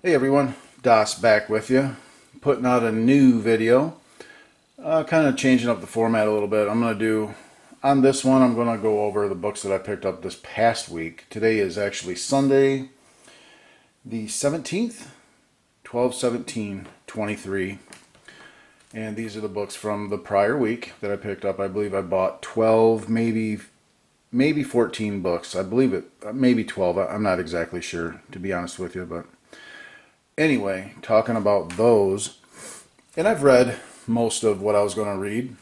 Hey everyone, Das back with you, putting out a new video, kind of changing up the format a little bit. On this one, I'm going to go over the books that I picked up this past week. Today is actually Sunday, the 17th, 12/17/23, and these are the books from the prior week that I picked up. I believe I bought 12, maybe 14 books. I believe it, maybe 12. I'm not exactly sure, to be honest with you, but anyway, talking about those, and I've read most of what I was going to read.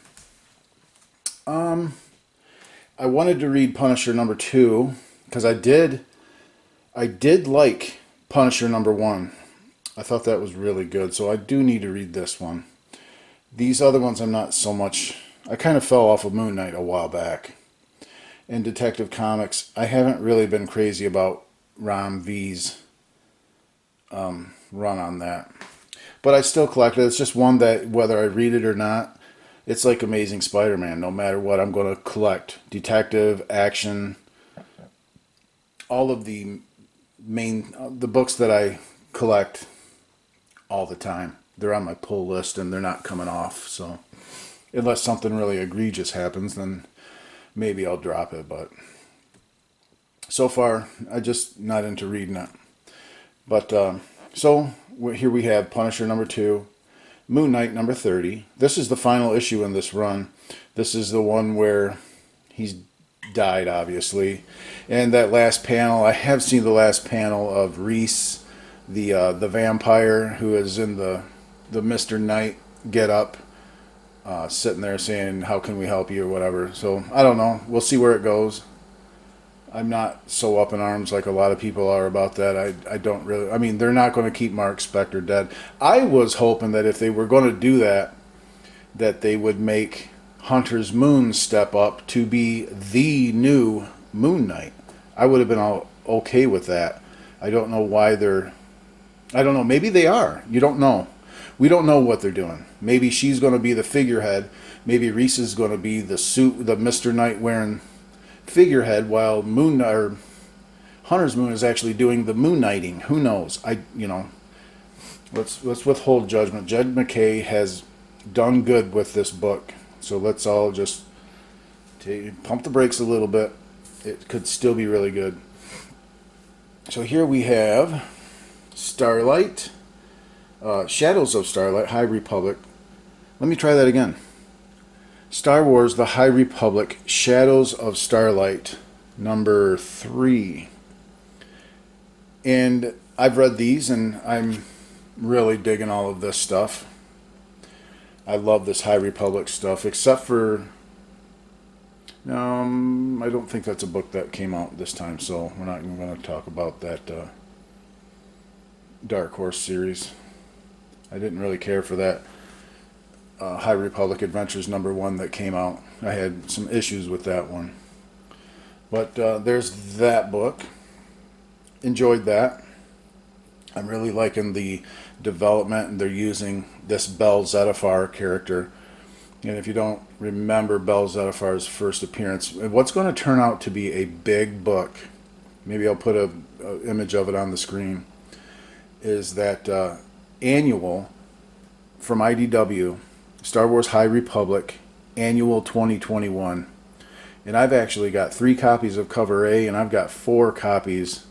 I wanted to read Punisher #2 because I did like Punisher #1. I thought that was really good, so I do need to read this one. These other ones I'm not so much. I kind of fell off of Moon Knight a while back. In Detective Comics, I haven't really been crazy about Ram V's run on that. But I still collect it. It's just one that, whether I read it or not, it's like Amazing Spider-Man. No matter what, I'm going to collect. Detective, action, all of the books that I collect all the time. They're on my pull list and they're not coming off. So unless something really egregious happens, then maybe I'll drop it. But so far, I just not into reading it. But so here we have Punisher #2, Moon Knight #30. This is the final issue in this run. This is the one where he's died, obviously. And that last panel, I have seen the last panel of Reese, the vampire who is in the Mr. Knight get up, sitting there saying, "How can we help you?" or whatever. So I don't know. We'll see where it goes. I'm not so up in arms like a lot of people are about that. I don't really. I mean, they're not going to keep Mark Spector dead. I was hoping that if they were going to do that, that they would make Hunter's Moon step up to be the new Moon Knight. I would have been all okay with that. I don't know why they're. I don't know. Maybe they are. You don't know. We don't know what they're doing. Maybe she's going to be the figurehead. Maybe Reese is going to be the suit, the Mr. Knight wearing figurehead, while Hunter's Moon is actually doing the moon knighting. Who knows? Let's withhold judgment. Jed McKay has done good with this book, so let's all just pump the brakes a little bit. It could still be really good. So here we have Starlight, Shadows of Starlight, High Republic. Let me try that again. Star Wars The High Republic, Shadows of Starlight, #3. And I've read these and I'm really digging all of this stuff. I love this High Republic stuff, except for I don't think that's a book that came out this time, so we're not even going to talk about that Dark Horse series. I didn't really care for that High Republic Adventures #1 that came out. I had some issues with that one. But there's that book. Enjoyed that. I'm really liking the development, and they're using this Bell Zettifar character. And if you don't remember Bell Zettifar's first appearance, what's going to turn out to be a big book, maybe I'll put a image of it on the screen, is that annual from IDW, Star Wars High Republic Annual 2021. And I've actually got 3 copies of cover A and I've got 4 copies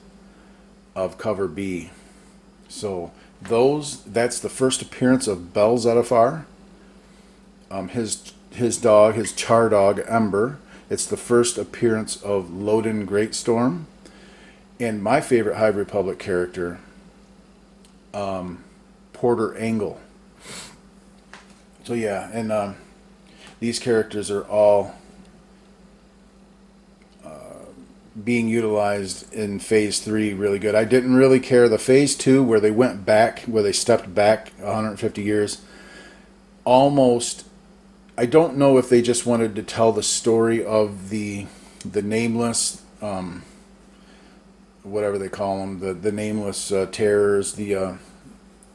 of cover B. So that's the first appearance of Bell Zettifar. His dog, his char dog Ember. It's the first appearance of Loden Greatstorm. And my favorite High Republic character, Porter Engle. So yeah, and these characters are all being utilized in Phase 3 really good. I didn't really care the Phase 2 where they went back, where they stepped back 150 years. Almost, I don't know if they just wanted to tell the story of the nameless, whatever they call them, the nameless terrors, the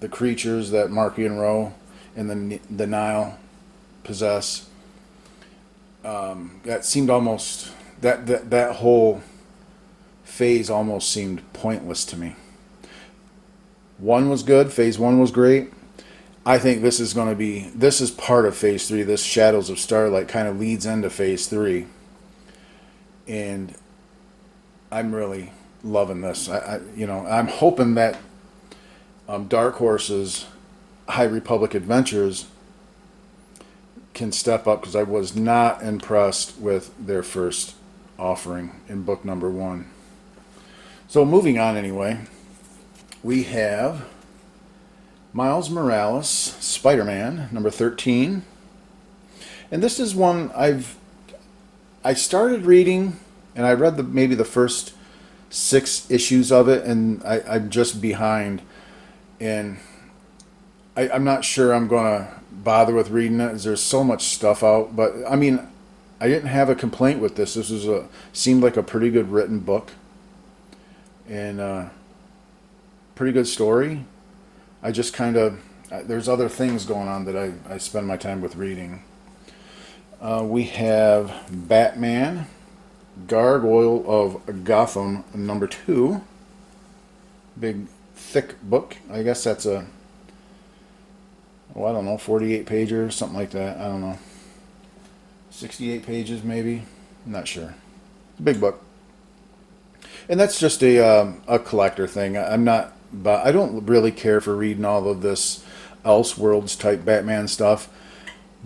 creatures that Marky and Rowe and the Nile possess. That seemed almost that whole phase almost seemed pointless to me. 1 was good. Phase 1 was great. I think this is this is part of Phase 3. This Shadows of Starlight kind of leads into Phase 3. And I'm really loving this. I'm hoping that Dark Horse's High Republic Adventures can step up, because I was not impressed with their first offering in book number 1. So moving on anyway, we have Miles Morales, Spider-Man, number 13. And this is one I started reading, and I read maybe the first 6 issues of it, and I'm just behind. And I'm not sure I'm going to bother with reading it. There's so much stuff out. But, I mean, I didn't have a complaint with this. This was seemed like a pretty good written book. And pretty good story. I just kind of, there's other things going on that I spend my time with reading. We have Batman, Gargoyle of Gotham, number 2. Big, thick book. I guess that's I don't know, 48 pages, something like that. I don't know. 68 pages, maybe. I'm not sure. Big book. And that's just a collector thing. I don't really care for reading all of this Elseworlds type Batman stuff,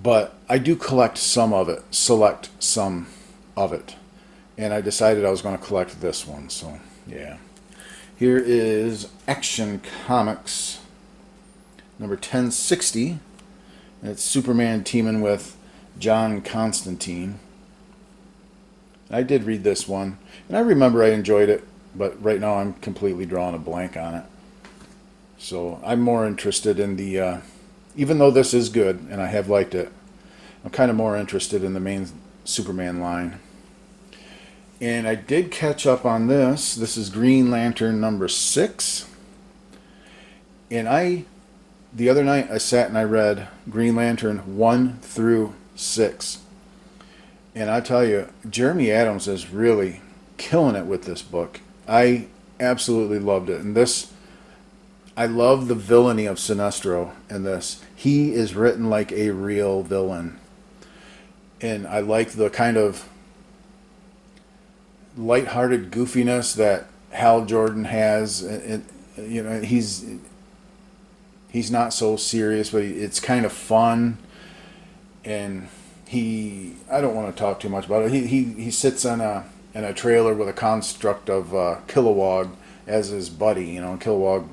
but I do collect some of it, select some of it. And I decided I was going to collect this one, so yeah. Here is Action Comics, number 1060. And it's Superman teaming with John Constantine. I did read this one, and I remember I enjoyed it, but right now I'm completely drawing a blank on it. So I'm more interested in the, even though this is good, and I have liked it, I'm kind of more interested in the main Superman line. And I did catch up on this. This is Green Lantern number 6. And the other night I sat and I read Green Lantern 1 through 6. And I tell you, Jeremy Adams is really killing it with this book. I absolutely loved it. And I love the villainy of Sinestro in this. He is written like a real villain. And I like the kind of lighthearted goofiness that Hal Jordan has. He's not so serious, but it's kind of fun. And I don't want to talk too much about it. He sits in a trailer with a construct of Kilowog as his buddy. Kilowog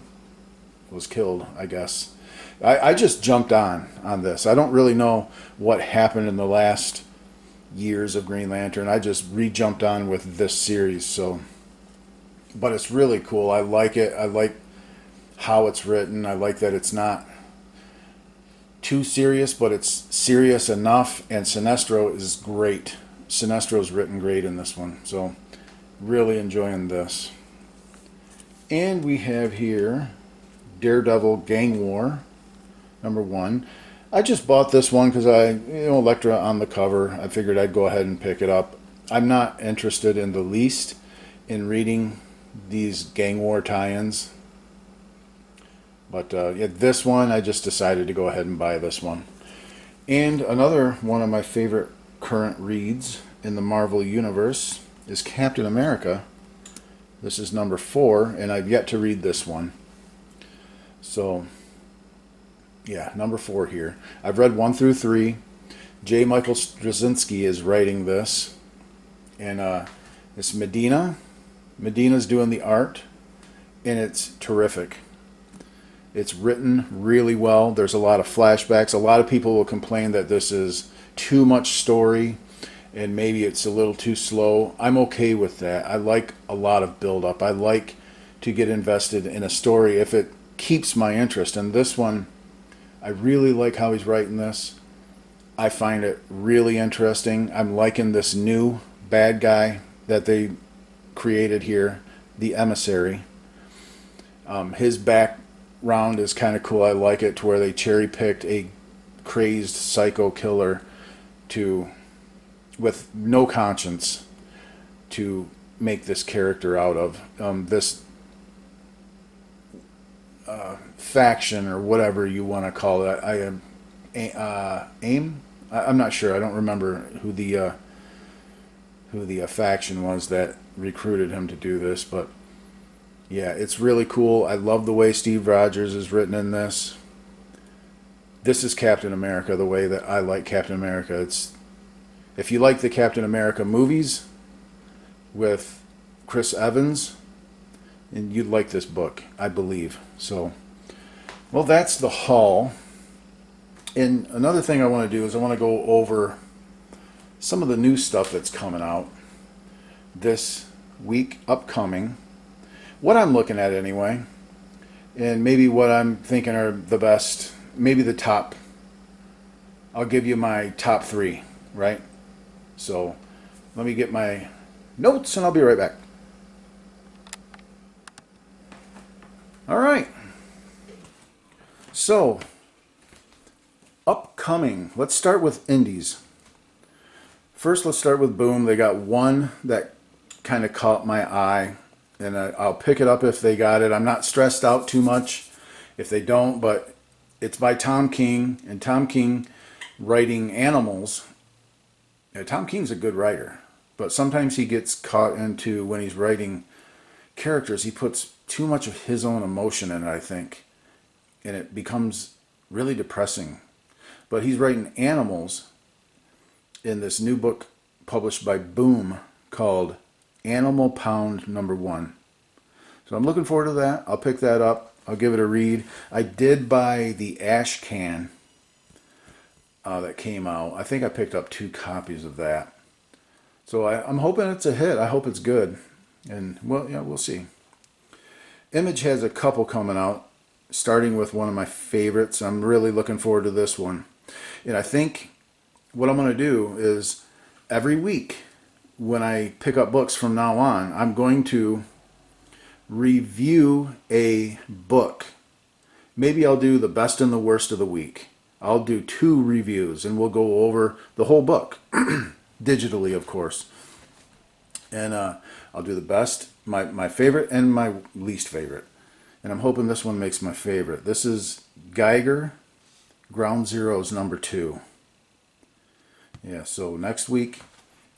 was killed, I guess. I just jumped on this. I don't really know what happened in the last years of Green Lantern. I just re-jumped on with this series. But it's really cool. I like it. I like how it's written. I like that it's not too serious, but it's serious enough. And Sinestro is great. Sinestro's written great in this one. So really enjoying this. And we have here Daredevil Gang War, number 1. I just bought this one because Elektra on the cover. I figured I'd go ahead and pick it up. I'm not interested in the least in reading these Gang War tie-ins. But this one, I just decided to go ahead and buy this one. And another one of my favorite current reads in the Marvel Universe is Captain America. This is number 4, and I've yet to read this one. So, yeah, number 4 here. I've read 1 through 3. J. Michael Straczynski is writing this. And it's Medina. Medina's doing the art, and it's terrific. It's written really well. There's a lot of flashbacks. A lot of people will complain that this is too much story and maybe it's a little too slow. I'm okay with that. I like a lot of build-up. I like to get invested in a story if it keeps my interest. And this one, I really like how he's writing this. I find it really interesting. I'm liking this new bad guy that they created here, the Emissary. His background is kind of cool. I like it to where they cherry-picked a crazed psycho killer with no conscience to make this character out of. faction or whatever you want to call it. I am AIM. I'm not sure. I don't remember who the faction was that recruited him to do this, but yeah, it's really cool. I love the way Steve Rogers is written in this. This is Captain America the way that I like Captain America. It's if you like the Captain America movies with Chris Evans, and you'd like this book, I believe. So, well, that's the haul. And another thing I want to do is I want to go over some of the new stuff that's coming out this week, upcoming. What I'm looking at anyway, and maybe what I'm thinking are the best, maybe the top. I'll give you my top 3, right? So let me get my notes and I'll be right back. All right. So, upcoming. Let's start with indies. First, let's start with Boom. They got one that kind of caught my eye, and I'll pick it up if they got it. I'm not stressed out too much if they don't, but it's by Tom King, and Tom King writing animals. Yeah, Tom King's a good writer, but sometimes he gets caught into when he's writing characters, he puts too much of his own emotion in it, I think, and it becomes really depressing. But he's writing animals in this new book published by Boom called Animal Pound Number 1. So I'm looking forward to that. I'll pick that up. I'll give it a read. I did buy the Ash Can that came out. I think I picked up 2 copies of that. So I'm hoping it's a hit. I hope it's good. And, well, yeah, we'll see. Image has a couple coming out, starting with one of my favorites. I'm really looking forward to this one. And I think what I'm going to do is every week when I pick up books from now on, I'm going to review a book. Maybe I'll do the best and the worst of the week. I'll do 2 reviews and we'll go over the whole book, digitally, of course. And I'll do the best, my favorite, and my least favorite. And I'm hoping this one makes my favorite. This is Geiger, Ground Zeroes number 2. Yeah, so next week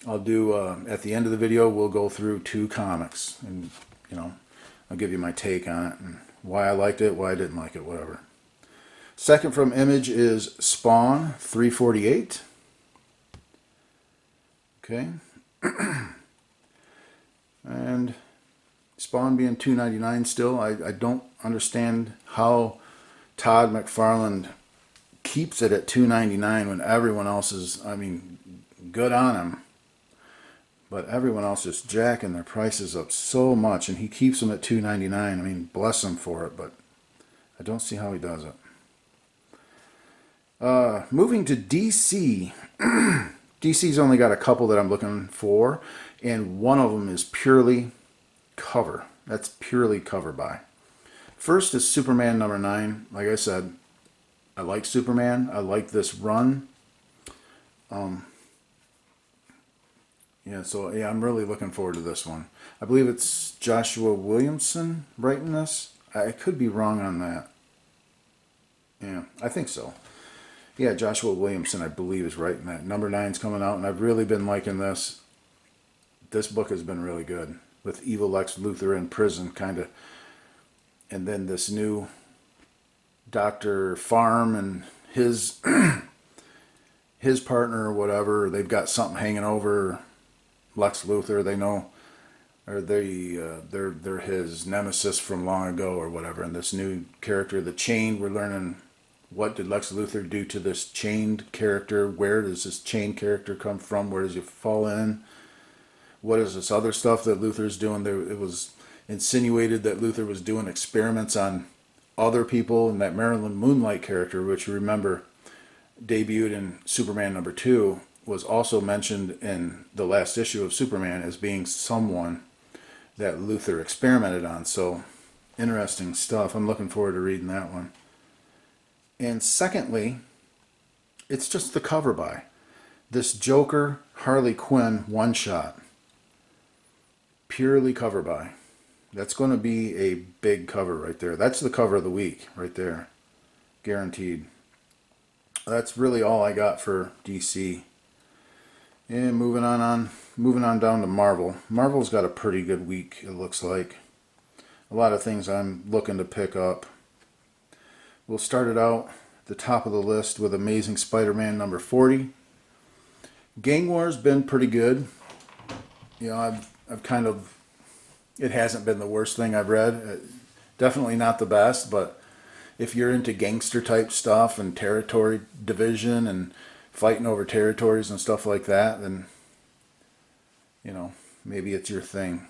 I'll do, at the end of the video, we'll go through 2 comics. And, you know, I'll give you my take on it and why I liked it, why I didn't like it, whatever. Second from Image is Spawn 348. Okay. And Spawn being $2.99 still. I don't understand how Todd McFarlane keeps it at $2.99 when everyone else is, I mean, good on him. But everyone else is jacking their prices up so much, and he keeps them at $2.99. I mean, bless him for it, but I don't see how he does it. Moving to DC. DC's only got a couple that I'm looking for, and one of them is purely cover. That's purely cover by. First is Superman number 9. Like I said, I like Superman. I like this run. Yeah, I'm really looking forward to this one. I believe it's Joshua Williamson writing this. I could be wrong on that. Yeah, I think so. Yeah, Joshua Williamson, I believe, is writing that. Number 9's coming out, and I've really been liking this. This book has been really good. With evil Lex Luthor in prison, kind of. And then this new Dr. Farm and his his partner or whatever, they've got something hanging over Lex Luthor. They know, or they're his nemesis from long ago or whatever. And this new character, the Chained, we're learning what did Lex Luthor do to this chained character? Where does this chained character come from? Where does he fall in? What is this other stuff that Luthor's doing? It was insinuated that Luthor was doing experiments on other people, and that Marilyn Moonlight character, which you remember debuted in Superman number 2, was also mentioned in the last issue of Superman as being someone that Luthor experimented on. So, interesting stuff. I'm looking forward to reading that one. And secondly, it's just the cover by. This Joker Harley Quinn one-shot. Purely cover by. That's going to be a big cover right there. That's the cover of the week right there. Guaranteed. That's really all I got for DC. And moving on down to Marvel. Marvel's got a pretty good week, it looks like. A lot of things I'm looking to pick up. We'll start it out at the top of the list with Amazing Spider-Man number 40. Gang War's been pretty good. You know, I've kind of, it hasn't been the worst thing I've read. Definitely not the best, but if you're into gangster type stuff and territory division and fighting over territories and stuff like that, then, you know, maybe it's your thing.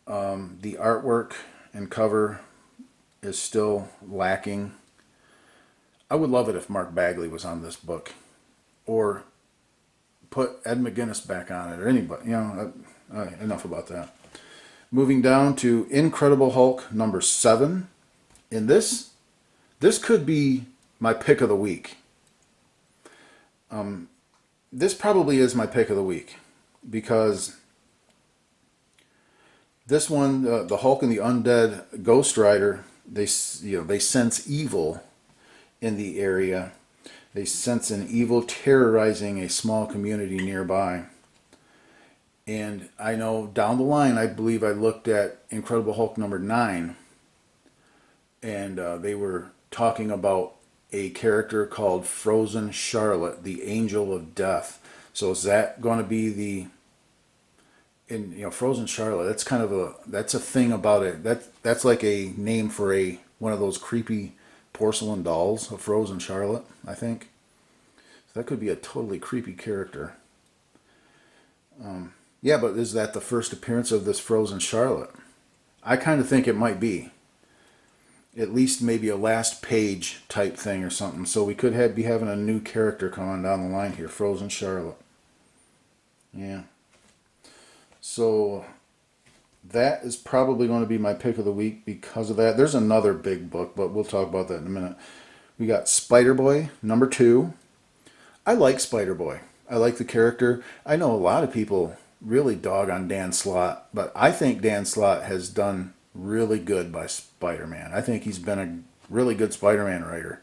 The artwork and cover is still lacking. I would love it if Mark Bagley was on this book, or put Ed McGuinness back on it, or anybody. You know, enough about that. Moving down to Incredible Hulk number 7. And this could be my pick of the week. This probably is my pick of the week because this one, the Hulk and the Undead Ghost Rider, they sense evil in the area. They sense an evil terrorizing a small community nearby. And I know down the line, I believe I looked at Incredible Hulk number 9, and they were talking about a character called Frozen Charlotte, the Angel of Death. So is that going to be Frozen Charlotte? That's kind of that's a thing about it. That's like a name for one of those creepy porcelain dolls of Frozen Charlotte, I think. So that could be a totally creepy character. Yeah, but is that the first appearance of this Frozen Charlotte? I kind of think it might be. At least maybe a last page type thing or something. So we could be having a new character coming down the line here, Frozen Charlotte. Yeah. So that is probably going to be my pick of the week because of that. There's another big book, but we'll talk about that in a minute. We got Spider-Boy number 2. I like Spider-Boy. I like the character. I know a lot of people really dog on Dan Slott, but I think Dan Slott has done really good by Spider-Man. I think he's been a really good Spider-Man writer.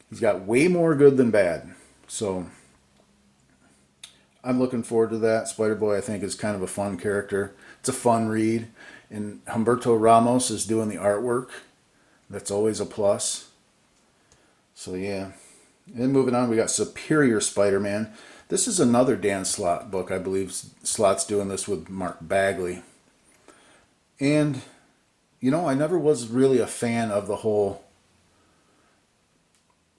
He's got way more good than bad. So I'm looking forward to that. Spider-Boy, I think, is kind of a fun character. It's a fun read. And Humberto Ramos is doing the artwork. That's always a plus. So yeah. And then moving on, we got Superior Spider-Man. This is another Dan Slott book. I believe Slott's doing this with Mark Bagley. And, you know, I never was really a fan of the whole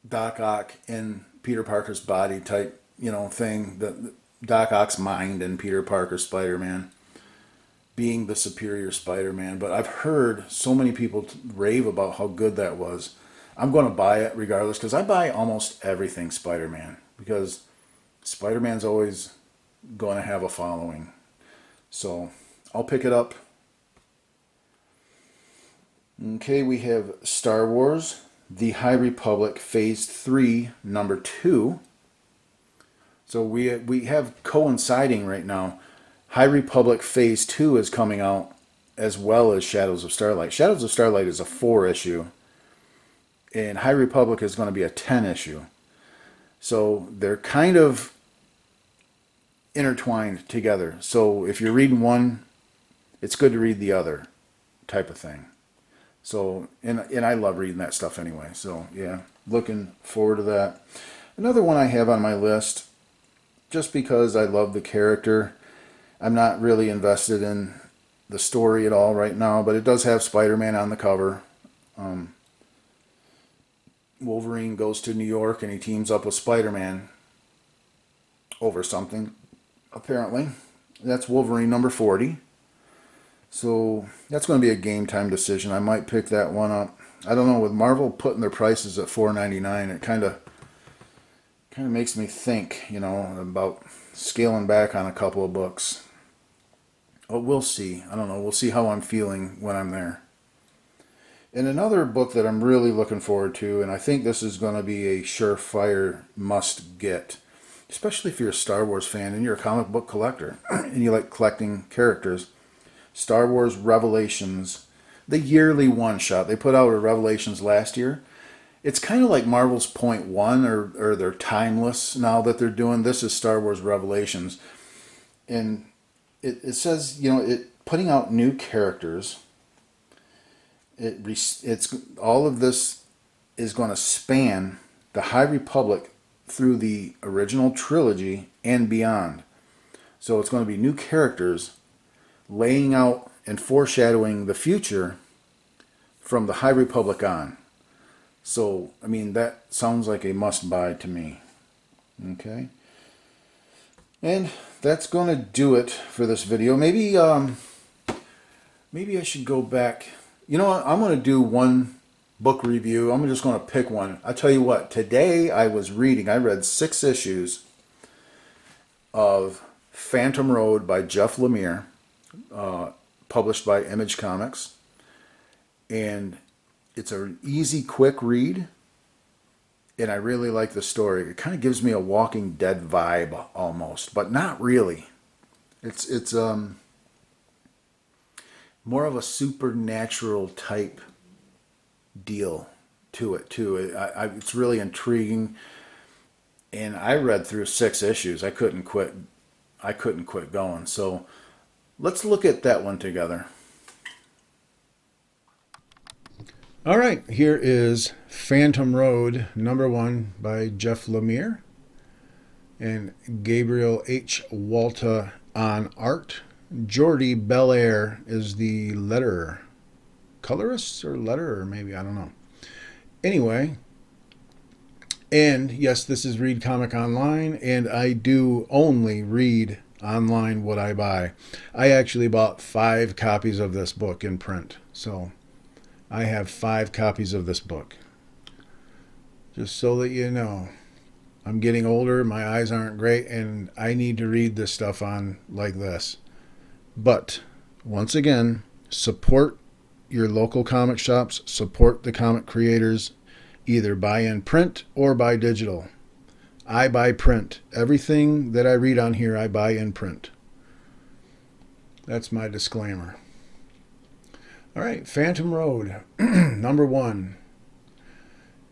Doc Ock in Peter Parker's body type, thing. The Doc Ock's mind in Peter Parker's Spider-Man being the superior Spider-Man. But I've heard so many people rave about how good that was. I'm going to buy it regardless because I buy almost everything Spider-Man because Spider-Man's always going to have a following. So I'll pick it up. Okay, we have Star Wars, The High Republic, Phase 3, number 2. So we have coinciding right now. High Republic Phase 2 is coming out as well as Shadows of Starlight. Shadows of Starlight is a 4-issue. And High Republic is going to be a 10-issue. So they're kind of intertwined together. So if you're reading one, it's good to read the other type of thing. So, and I love reading that stuff anyway. So, yeah, looking forward to that. Another one I have on my list, just because I love the character. I'm not really invested in the story at all right now, but it does have Spider-Man on the cover. Wolverine goes to New York and he teams up with Spider-Man over something, apparently. That's Wolverine number 40. So that's going to be a game time decision. I might pick that one up. I don't know, with Marvel putting their prices at $4.99, it kind of makes me think, about scaling back on a couple of books. But we'll see. I don't know. We'll see how I'm feeling when I'm there. And another book that I'm really looking forward to, and I think this is going to be a surefire must get, especially if you're a Star Wars fan and you're a comic book collector and you like collecting characters. Star Wars Revelations, the yearly one shot. They put out a Revelations last year. It's kind of like Marvel's Point One, or they're timeless now that they're doing. This is Star Wars Revelations. And it says, putting out new characters. It's all of this is going to span the High Republic through the original trilogy and beyond. So it's going to be new characters laying out and foreshadowing the future from the High Republic on. So, I mean, that sounds like a must-buy to me. Okay. And that's going to do it for this video. Maybe I should go back. You know what? I'm going to do one book review. I'm just going to pick one. I tell you what, today I read 6 issues of Phantom Road by Jeff Lemire, published by Image Comics. And it's an easy, quick read. And I really like the story. It kind of gives me a Walking Dead vibe almost, but not really. It's more of a supernatural type deal to it too. It's really intriguing. And I read through 6 issues. I couldn't quit going. So let's look at that one together. All right, here is Phantom Road #1 by Jeff Lemire and Gabriel H. Walta on art. Jordi Belair is the colorist or letterer, maybe, I don't know. Anyway, and yes, this is Read Comic Online, and I do only read online what I buy. I actually bought 5 copies of this book in print, so I have 5 copies of this book. Just so that you know, I'm getting older, my eyes aren't great, and I need to read this stuff on like this. But, once again, support your local comic shops, support the comic creators, either buy in print or buy digital. I buy print. Everything that I read on here, I buy in print. That's my disclaimer. All right, Phantom Road, #1.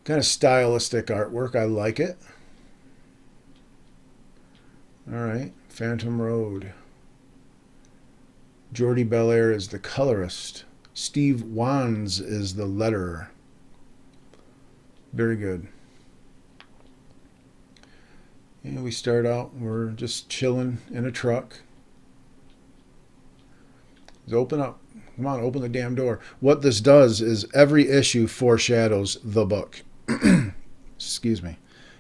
Kind of stylistic artwork. I like it. All right, Phantom Road. Jordi Belair is the colorist. Steve Wands is the letterer. Very good. And we start out, we're just chilling in a truck. Just open up. Come on, open the damn door. What this does is every issue foreshadows the book. Excuse me.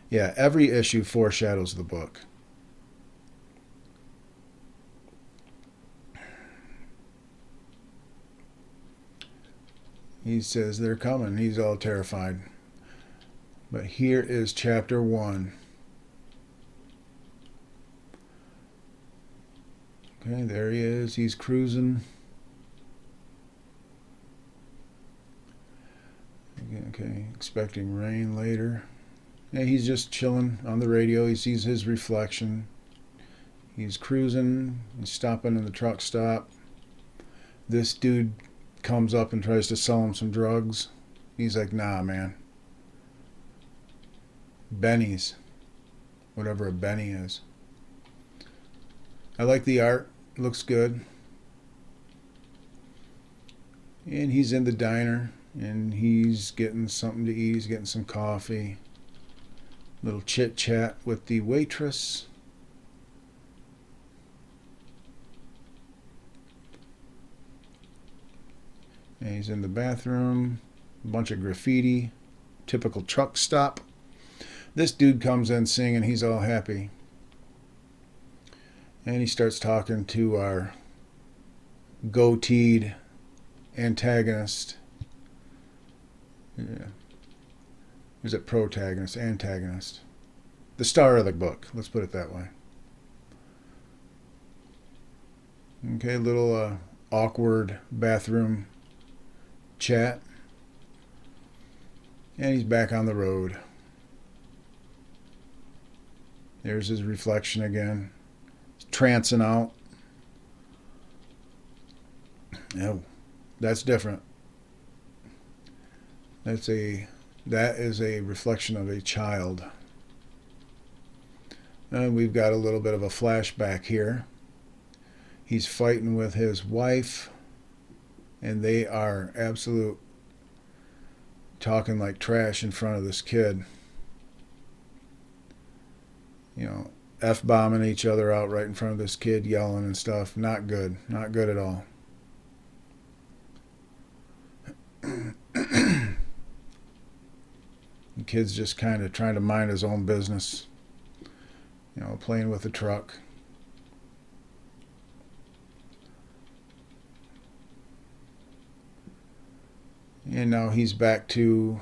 Yeah, every issue foreshadows the book. He says they're coming. He's all terrified. But here is chapter 1. Okay, there he is. He's cruising. Okay, expecting rain later. Yeah, he's just chilling on the radio. He sees his reflection. He's cruising. He's stopping in the truck stop. This dude comes up and tries to sell him some drugs. He's like, nah, man. Bennies. Whatever a Benny is. I like the art. Looks good. And he's in the diner. And he's getting something to eat. He's getting some coffee. Little chit chat with the waitress. And he's in the bathroom. A bunch of graffiti. Typical truck stop. This dude comes in singing. He's all happy. And he starts talking to our goateed antagonist. Yeah. Is it protagonist? Antagonist. The star of the book. Let's put it that way. Okay, little awkward bathroom chat. And he's back on the road. There's his reflection again. He's trancing out. No, that's different. That's a that is a reflection of a child. And we've got a little bit of a flashback here. He's fighting with his wife, and they are absolute talking like trash in front of this kid. You know, F bombing each other out right in front of this kid, yelling and stuff. Not good. Not good at all. The kid's just kind of trying to mind his own business. You know, playing with the truck. And now he's back to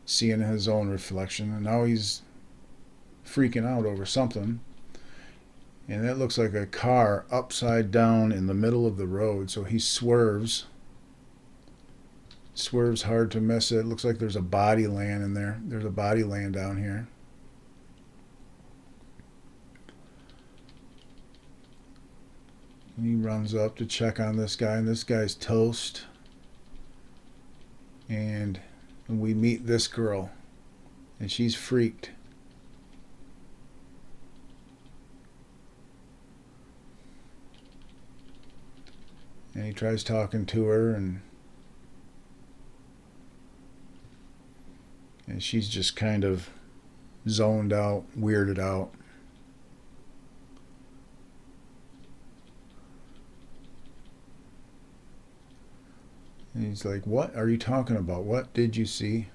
seeing his own reflection. And now he's freaking out over something. And that looks like a car upside down in the middle of the road. So he swerves. Swerves hard to miss it. Looks like there's a body laying in there. There's a body laying down here. And he runs up to check on this guy, and this guy's toast. And we meet this girl, and she's freaked. And he tries talking to her, and she's just kind of zoned out, weirded out. And he's like, "What are you talking about? What did you see?"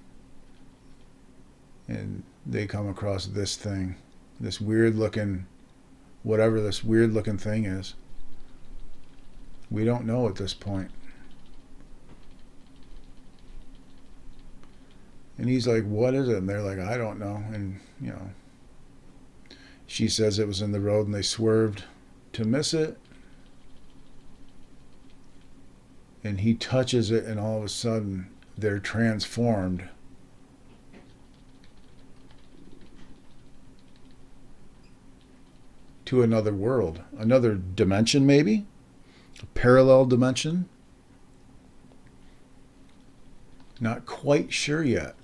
And they come across this thing, this weird looking, whatever this weird looking thing is. We don't know at this point. And he's like, "What is it?" And they're like, "I don't know." And, you know, she says it was in the road and they swerved to miss it. And he touches it, and all of a sudden they're transformed to another world, another dimension, maybe a parallel dimension. Not quite sure yet.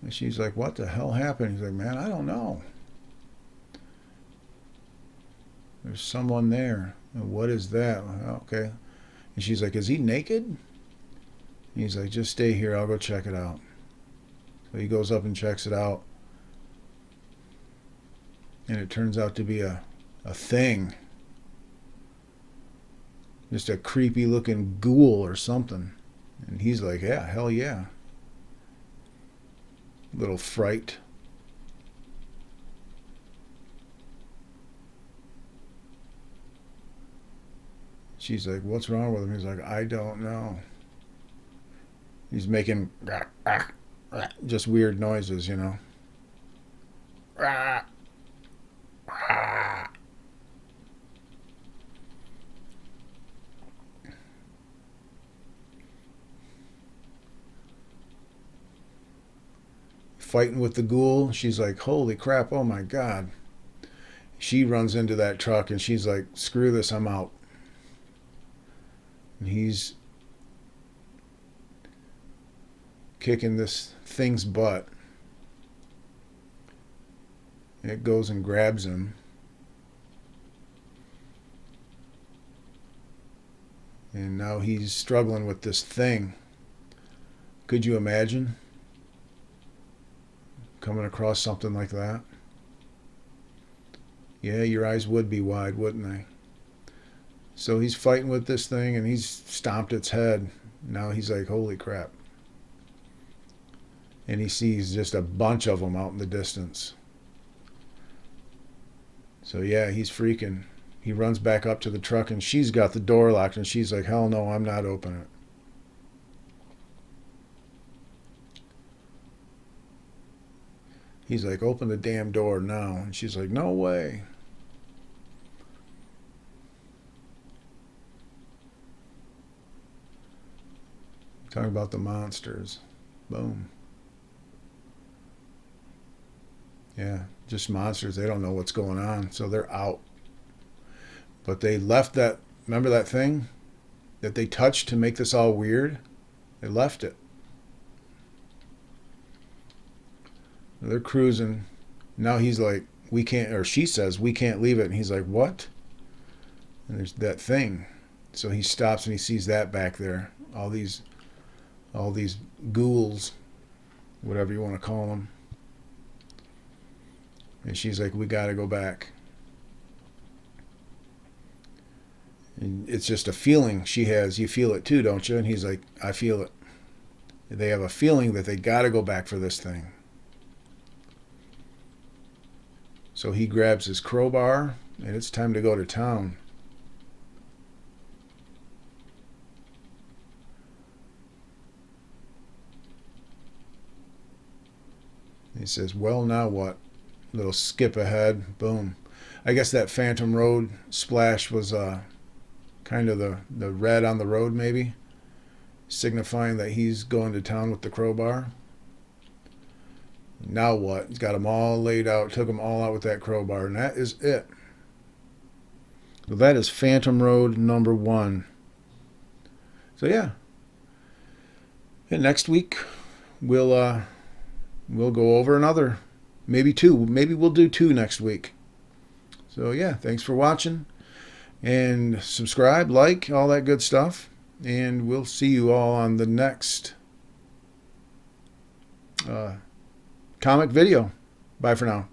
And she's like, "What the hell happened?" He's like, "Man, I don't know. There's someone there. What is that?" Okay. And she's like, "Is he naked?" And he's like, "Just stay here. I'll go check it out." So he goes up and checks it out. And it turns out to be a thing. Just a creepy looking ghoul or something. And he's like, "Yeah, hell yeah." Little fright. She's like, "What's wrong with him?" He's like, "I don't know." He's making just weird noises, you know. Fighting with the ghoul. She's like, "Holy crap, oh my God." She runs into that truck and she's like, "Screw this, I'm out." And he's kicking this thing's butt. And it goes and grabs him. And now he's struggling with this thing. Could you imagine coming across something like that? Yeah, your eyes would be wide, wouldn't they? So he's fighting with this thing and he's stomped its head. Now he's like, "Holy crap." And he sees just a bunch of them out in the distance. So yeah, he's freaking. He runs back up to the truck and she's got the door locked and she's like, "Hell no, I'm not opening it." He's like, "Open the damn door now." And she's like, "No way." Talking about the monsters. Boom. Yeah. just monsters. They don't know what's going on, so they're out. But they left that, remember that thing that they touched to make this all weird? They left it. They're cruising. Now he's like, we can't, or she says, we can't leave it. And he's like, what? And there's that thing. So he stops and he sees that back there. All these ghouls, whatever you want to call them. And she's like, we got to go back. And it's just a feeling she has. You feel it too, don't you? And he's like, I feel it. They have a feeling that they got to go back for this thing. So he grabs his crowbar, and it's time to go to town. He says, well, now what? Little skip ahead. Boom. I guess that Phantom Road splash was kind of the red on the road, maybe, signifying that he's going to town with the crowbar. Now what? He's got them all laid out, took them all out with that crowbar, and that is it. So that is Phantom Road number 1. So yeah. And next week we'll go over another, maybe 2. Maybe we'll do 2 next week. So yeah, thanks for watching. And subscribe, like, all that good stuff. And we'll see you all on the next comic video. Bye for now.